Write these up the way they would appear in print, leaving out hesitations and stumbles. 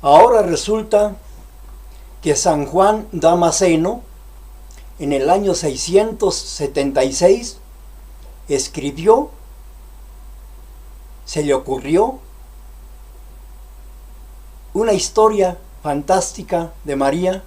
Ahora resulta que San Juan Damasceno, en el año 676, escribió, se le ocurrió una historia fantástica de María,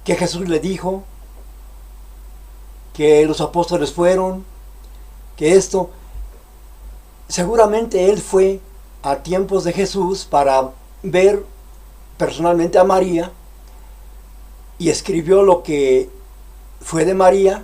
que Jesús le dijo, que los apóstoles fueron, que esto, seguramente él fue a tiempos de Jesús para ver personalmente a María y escribió lo que fue de María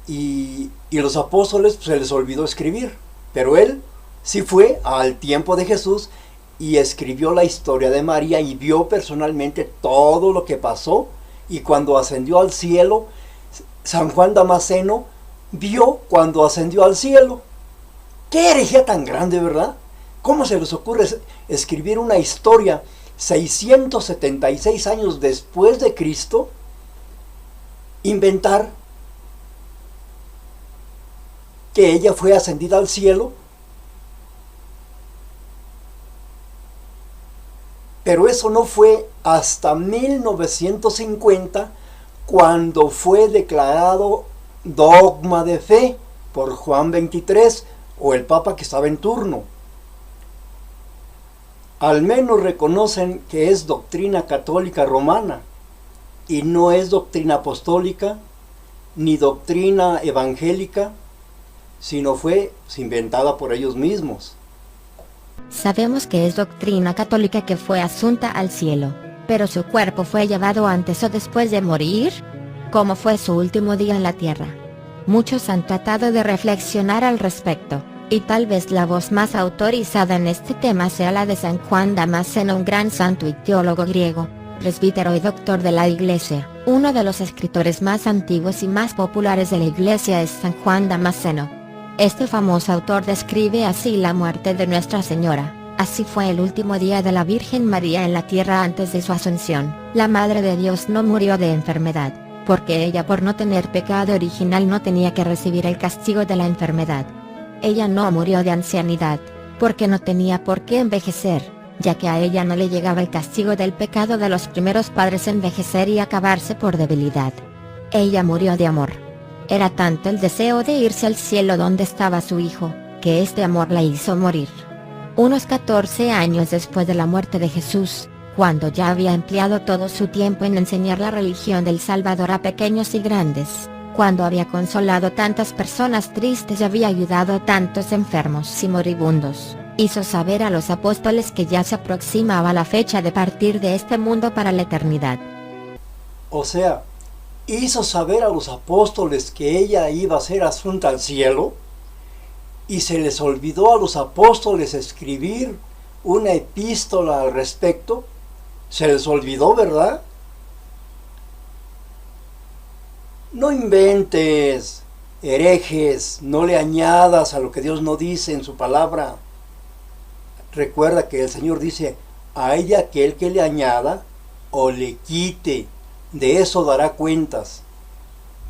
y los apóstoles pues, se les olvidó escribir, pero él sí fue al tiempo de Jesús y escribió la historia de María y vio personalmente todo lo que pasó, y cuando ascendió al cielo, San Juan Damasceno vio cuando ascendió al cielo. ¡Qué herejía tan grande!, ¿verdad? ¿Cómo se les ocurre escribir una historia 676 años después de Cristo? Inventar que ella fue ascendida al cielo. Pero eso no fue hasta 1950 cuando fue declarado dogma de fe por Juan XXIII, o el Papa que estaba en turno. Al menos reconocen que es doctrina católica romana y no es doctrina apostólica ni doctrina evangélica, sino fue inventada por ellos mismos. Sabemos que es doctrina católica que fue asunta al cielo, pero su cuerpo fue llevado antes o después de morir. ¿Cómo fue su último día en la tierra? Muchos han tratado de reflexionar al respecto, y tal vez la voz más autorizada en este tema sea la de San Juan Damasceno, un gran santo y teólogo griego, presbítero y doctor de la Iglesia. Uno de los escritores más antiguos y más populares de la Iglesia es San Juan Damasceno. Este famoso autor describe así la muerte de Nuestra Señora. Así fue el último día de la Virgen María en la tierra antes de su asunción. La Madre de Dios no murió de enfermedad, porque ella, por no tener pecado original, no tenía que recibir el castigo de la enfermedad. Ella no murió de ancianidad, porque no tenía por qué envejecer, ya que a ella no le llegaba el castigo del pecado de los primeros padres, envejecer y acabarse por debilidad. Ella murió de amor. Era tanto el deseo de irse al cielo donde estaba su hijo, que este amor la hizo morir. Unos 14 años después de la muerte de Jesús, cuando ya había empleado todo su tiempo en enseñar la religión del Salvador a pequeños y grandes, cuando había consolado tantas personas tristes y había ayudado a tantos enfermos y moribundos, hizo saber a los apóstoles que ya se aproximaba la fecha de partir de este mundo para la eternidad. O sea, hizo saber a los apóstoles que ella iba a ser asunta al cielo, y se les olvidó a los apóstoles escribir una epístola al respecto. Se les olvidó, ¿verdad? No inventes, herejes, no le añadas a lo que Dios no dice en su palabra. Recuerda que el Señor dice, a ella aquel que le añada o le quite, de eso dará cuentas.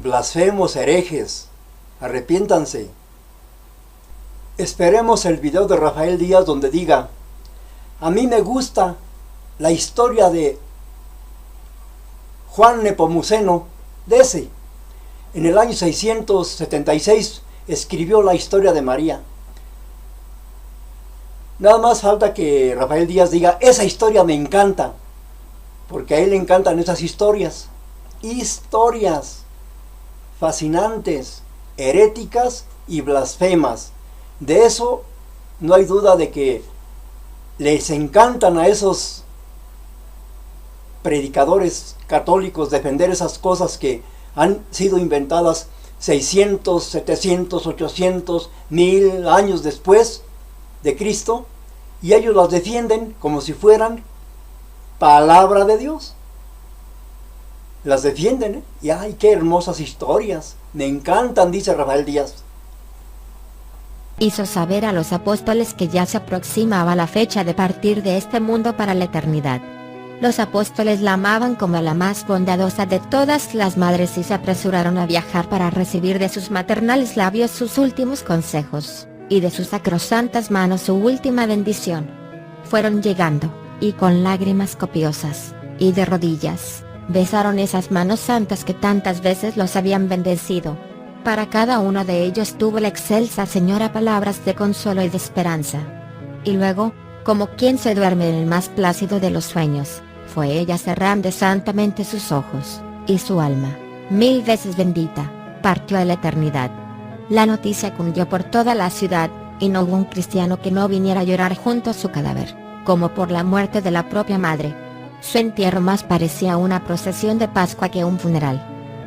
Blasfemos, herejes, arrepiéntanse. Esperemos el video de Rafael Díaz donde diga, a mí me gusta la historia de Juan Nepomuceno, de ese. En el año 676 escribió la historia de María. Nada más falta que Rafael Díaz diga, esa historia me encanta, porque a él le encantan esas historias. Historias fascinantes, heréticas y blasfemas. De eso no hay duda, de que les encantan a esos predicadores católicos defender esas cosas que han sido inventadas 600, 700, 800, 1000 años después de Cristo, y ellos las defienden como si fueran palabra de Dios. Las defienden, ¿eh? Y ¡ay, qué hermosas historias! Me encantan, dice Rafael Díaz. Hizo saber a los apóstoles que ya se aproximaba la fecha de partir de este mundo para la eternidad. Los apóstoles la amaban como la más bondadosa de todas las madres y se apresuraron a viajar para recibir de sus maternales labios sus últimos consejos. y de sus sacrosantas manos su última bendición. Fueron llegando, y con lágrimas copiosas, y de rodillas, besaron esas manos santas que tantas veces los habían bendecido. Para cada uno de ellos tuvo la excelsa señora palabras de consuelo y de esperanza. Y luego, como quien se duerme en el más plácido de los sueños, fue ella cerrando santamente sus ojos, y su alma, 1000 veces bendita, partió a la eternidad. La noticia cundió por toda la ciudad, y no hubo un cristiano que no viniera a llorar junto a su cadáver, como por la muerte de la propia madre. Su entierro más parecía una procesión de Pascua que un funeral.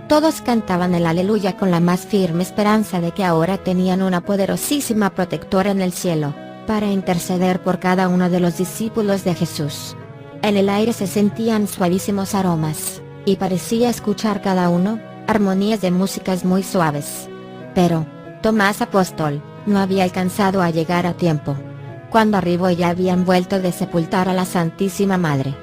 Todos cantaban el aleluya con la más firme esperanza de que ahora tenían una poderosísima protectora en el cielo, para interceder por cada uno de los discípulos de Jesús. En el aire se sentían suavísimos aromas, y parecía escuchar cada uno, armonías de músicas muy suaves. Pero, Tomás apóstol, no había alcanzado a llegar a tiempo. Cuando arribó ya habían vuelto de sepultar a la Santísima Madre.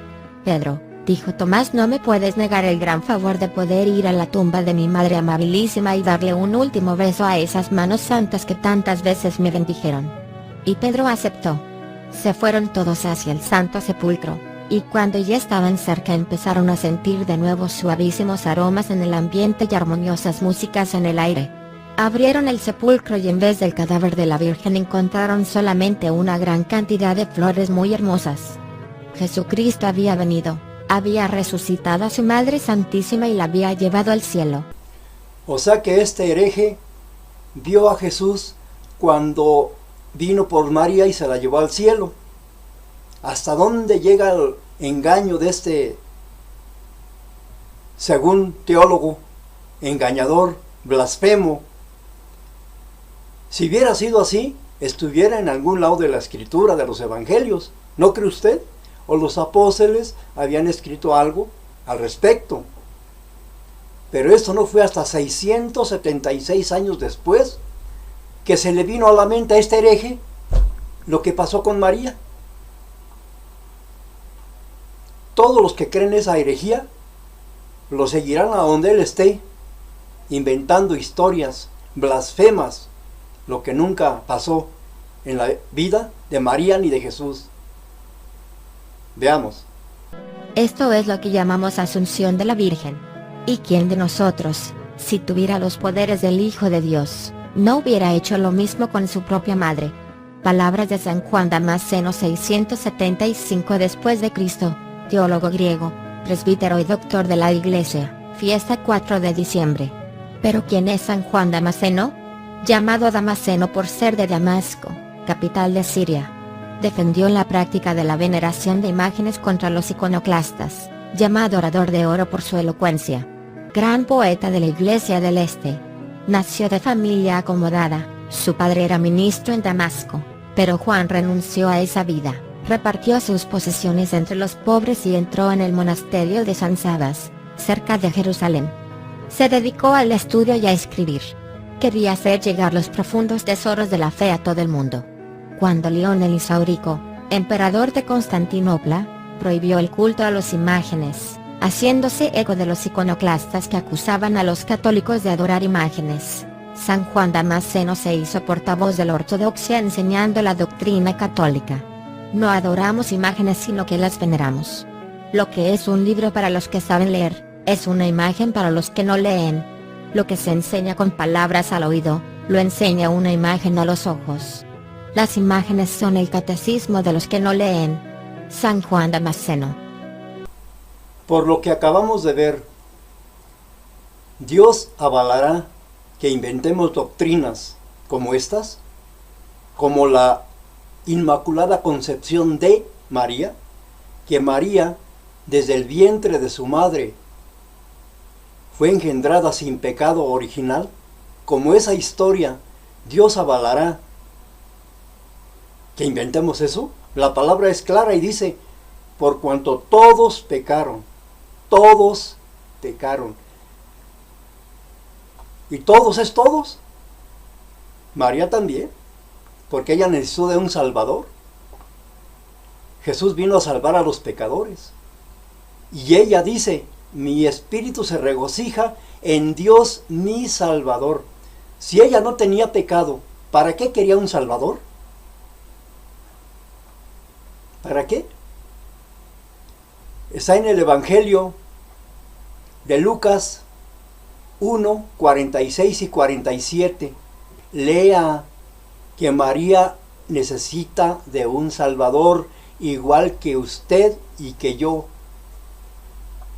Pedro, dijo Tomás, no me puedes negar el gran favor de poder ir a la tumba de mi madre amabilísima y darle un último beso a esas manos santas que tantas veces me bendijeron. Y Pedro aceptó. Se fueron todos hacia el santo sepulcro, y cuando ya estaban cerca empezaron a sentir de nuevo suavísimos aromas en el ambiente y armoniosas músicas en el aire. Abrieron el sepulcro y en vez del cadáver de la Virgen encontraron solamente una gran cantidad de flores muy hermosas. Jesucristo había venido, había resucitado a su Madre Santísima y la había llevado al cielo. O sea que este hereje vio a Jesús cuando vino por María y se la llevó al cielo. ¿Hasta dónde llega el engaño de este, según teólogo, engañador, blasfemo? Si hubiera sido así, estuviera en algún lado de la escritura de los evangelios, ¿no cree usted? O los apóstoles habían escrito algo al respecto. Pero esto no fue hasta 676 años después que se le vino a la mente a este hereje lo que pasó con María. Todos los que creen esa herejía lo seguirán a donde él esté, inventando historias blasfemas, lo que nunca pasó en la vida de María ni de Jesús. Veamos. Esto es lo que llamamos Asunción de la Virgen. ¿Y quién de nosotros, si tuviera los poderes del Hijo de Dios, no hubiera hecho lo mismo con su propia madre? Palabras de San Juan Damasceno 675 después de Cristo, teólogo griego, presbítero y doctor de la Iglesia, fiesta 4 de diciembre. ¿Pero quién es San Juan Damasceno? Llamado Damasceno por ser de Damasco, capital de Siria. Defendió la práctica de la veneración de imágenes contra los iconoclastas, llamado orador de oro por su elocuencia. Gran poeta de la Iglesia del Este. Nació de familia acomodada, su padre era ministro en Damasco, pero Juan renunció a esa vida, repartió sus posesiones entre los pobres y entró en el monasterio de San Sabas, cerca de Jerusalén. Se dedicó al estudio y a escribir. Quería hacer llegar los profundos tesoros de la fe a todo el mundo. Cuando León el Isaurico, emperador de Constantinopla, prohibió el culto a las imágenes, haciéndose eco de los iconoclastas que acusaban a los católicos de adorar imágenes, San Juan Damasceno se hizo portavoz de la ortodoxia enseñando la doctrina católica. No adoramos imágenes sino que las veneramos. Lo que es un libro para los que saben leer, es una imagen para los que no leen. Lo que se enseña con palabras al oído, lo enseña una imagen a los ojos. Las imágenes son el catecismo de los que no leen. San Juan Damasceno. Por lo que acabamos de ver, ¿Dios avalará que inventemos doctrinas como estas? Como la Inmaculada Concepción de María, que María, desde el vientre de su madre, fue engendrada sin pecado original. Como esa historia, ¿Dios avalará que inventemos eso? La palabra es clara y dice, por cuanto todos pecaron. Y todos es todos. María también, porque ella necesitó de un Salvador. Jesús vino a salvar a los pecadores. Y ella dice, mi espíritu se regocija en Dios mi Salvador. Si ella no tenía pecado, ¿Para qué quería un Salvador? ¿Para qué? Está en el Evangelio de Lucas 1, 46 y 47. Lea que María necesita de un Salvador igual que usted y que yo,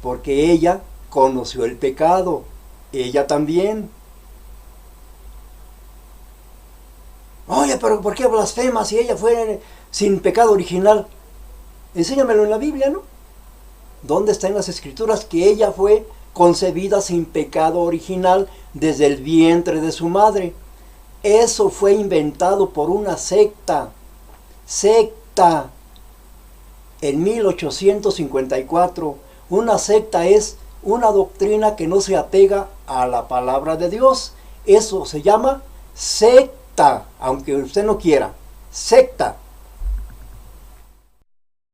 porque ella conoció el pecado, ella también. Oye, pero ¿por qué blasfema si ella fue sin pecado original? Enséñamelo en la Biblia, ¿no? ¿Dónde está en las Escrituras que ella fue concebida sin pecado original desde el vientre de su madre? Eso fue inventado por una secta. En 1854. Una secta es una doctrina que no se apega a la palabra de Dios. Eso se llama secta, aunque usted no quiera. Secta.